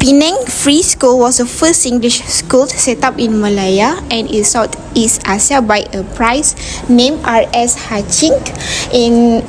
Penang Free School was the first English school set up in Malaya and in Southeast Asia by a priest named R.S. Haching. In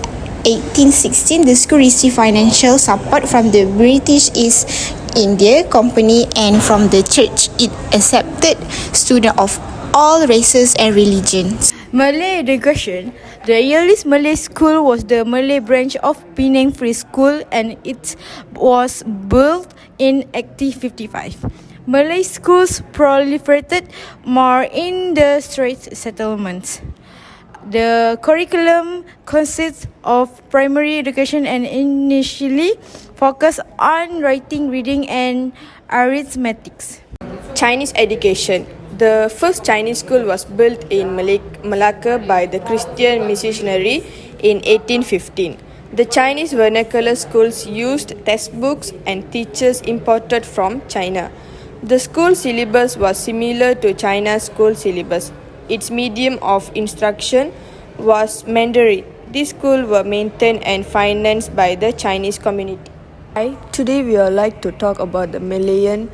1816, the school received financial support from the British East India Company and from the church. It accepted students of all races and religions. Malay education. The earliest Malay school was the Malay branch of Penang Free School and it was built in 1855. Malay schools proliferated more in the Straits settlements. The curriculum consists of primary education and initially focused on writing, reading and arithmetics. Chinese education. The first Chinese school was built in Malacca by the Christian missionary in 1815. The Chinese vernacular schools used textbooks and teachers imported from China. The school syllabus was similar to China's school syllabus. Its medium of instruction was Mandarin. These schools were maintained and financed by the Chinese community. Hi, today we would like to talk about the Malayan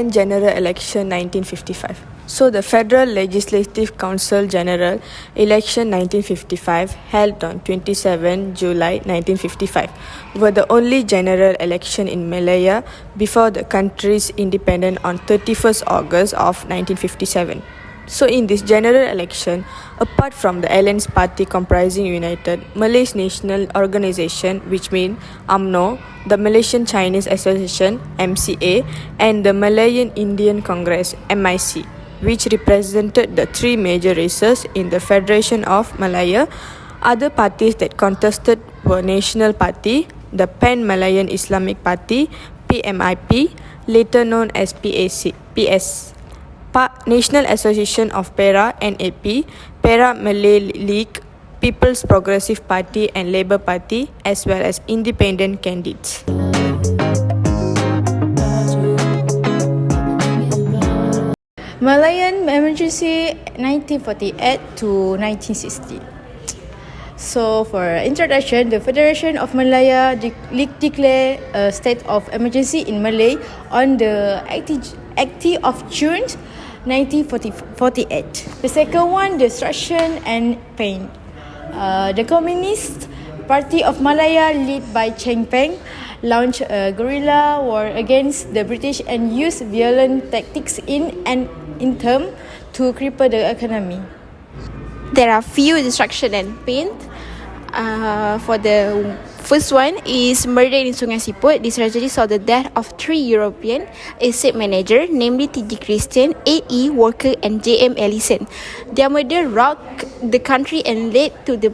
General Election 1955. So the Federal Legislative Council General Election 1955 held on 27 July 1955 were the only general election in Malaya before the country's independence on 31st August of 1957. So in this general election, apart from the Alliance Party comprising United Malay's National Organisation, which means UMNO, the Malaysian Chinese Association MCA, and the Malayan Indian Congress MIC, which represented the three major races in the Federation of Malaya. Other parties that contested were National Party, the Pan-Malayan Islamic Party, PMIP, later known as PS, National Association of Perak NAP, Perak Malay League, People's Progressive Party and Labour Party, as well as independent candidates. Malayan emergency 1948 to 1960. So for introduction, the Federation of Malaya declared a state of emergency in Malay on the 18th of June 1948. The second one, destruction and pain. The Communist Party of Malaya, led by Cheng Peng, launched a guerrilla war against the British and used violent tactics in term to cripple the economy. There are few destruction and pain. For the first one is murder in Sungai Siput. This tragedy saw the death of 3 European estate managers, namely T.G. Christian, A.E. Walker and J.M. Ellison. Their murder rocked the country and led to the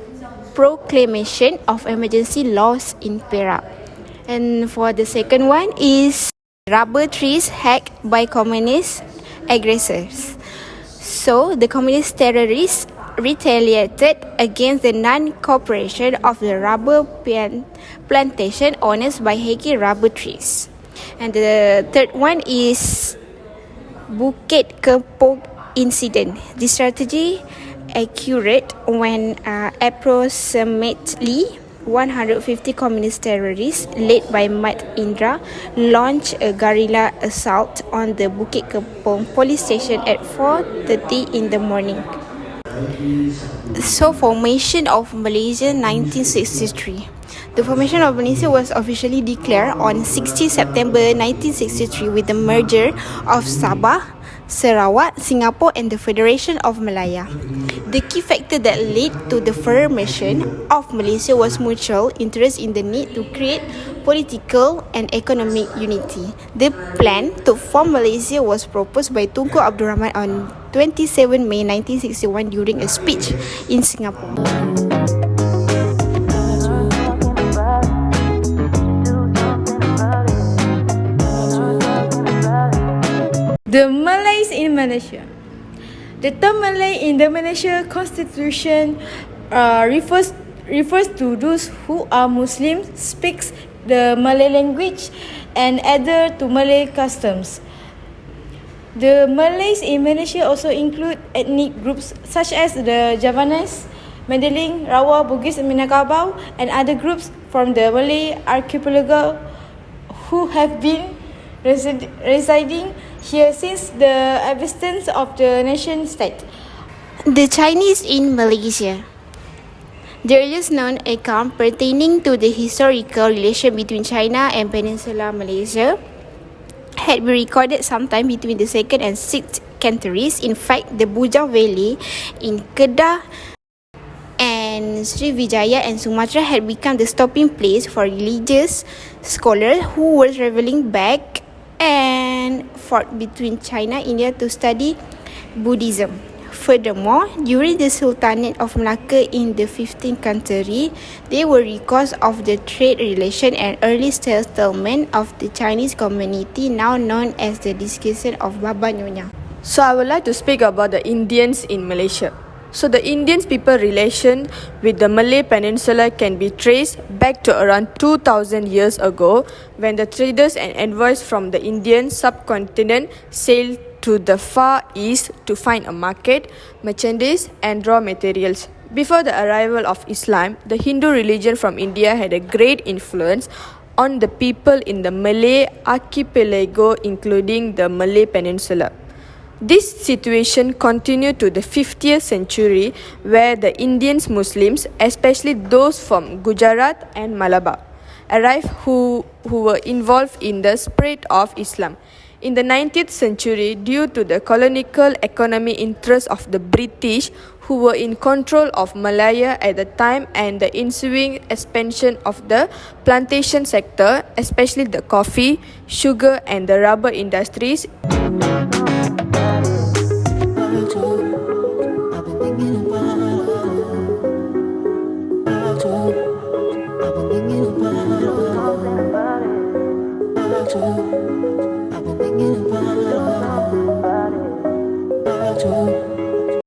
proclamation of emergency laws in Perak. And for the second one is rubber trees hacked by communist aggressors. So the communist terrorists retaliated against the non-cooperation of the rubber plantation owners by hacking rubber trees. And the third one is Bukit Kepong incident. This strategy occurred when approximately 150 communist terrorists led by Mat Indra launched a guerrilla assault on the Bukit Kepong police station at 4:30 in the morning. So, formation of Malaysia 1963. The formation of Malaysia was officially declared on 16 September 1963 with the merger of Sabah, Sarawak, Singapore and the Federation of Malaya. The key factor that led to the formation of Malaysia was mutual interest in the need to create political and economic unity. The plan to form Malaysia was proposed by Tunku Abdul Rahman on 27 May 1961 during a speech in Singapore. The Malays in Malaysia. The term Malay in the Malaysia Constitution refers to those who are Muslims, speaks the Malay language, and adhere to Malay customs. The Malays in Malaysia also include ethnic groups such as the Javanese, Mandailing, Rawa, Bugis, Minangkabau, and other groups from the Malay archipelago who have been residing here since the existence of the nation state. The Chinese in Malaysia. The earliest known account pertaining to the historical relation between China and Peninsular Malaysia had been recorded sometime between the 2nd and 6th centuries. In fact, the Bujang Valley in Kedah and Srivijaya and Sumatra had become the stopping place for religious scholars who were travelling back and forth between China and India to study Buddhism. Furthermore, during the Sultanate of Malacca in the 15th century, there were records of the trade relation and early settlement of the Chinese community, now known as the Discussion of Baba Nyonya. So I would like to speak about the Indians in Malaysia. So the Indians people relation with the Malay Peninsula can be traced back to around 2000 years ago, when the traders and envoys from the Indian subcontinent sailed to the Far East to find a market, merchandise and raw materials. Before the arrival of Islam, the Hindu religion from India had a great influence on the people in the Malay archipelago, including the Malay Peninsula. This situation continued to the 50th century, where the Indians Muslims, especially those from Gujarat and Malabar, arrived who were involved in the spread of Islam. In the 19th century, due to the colonial economy interests of the British, who were in control of Malaya at the time, and the ensuing expansion of the plantation sector, especially the coffee, sugar and the rubber industries, I've been thinking about it.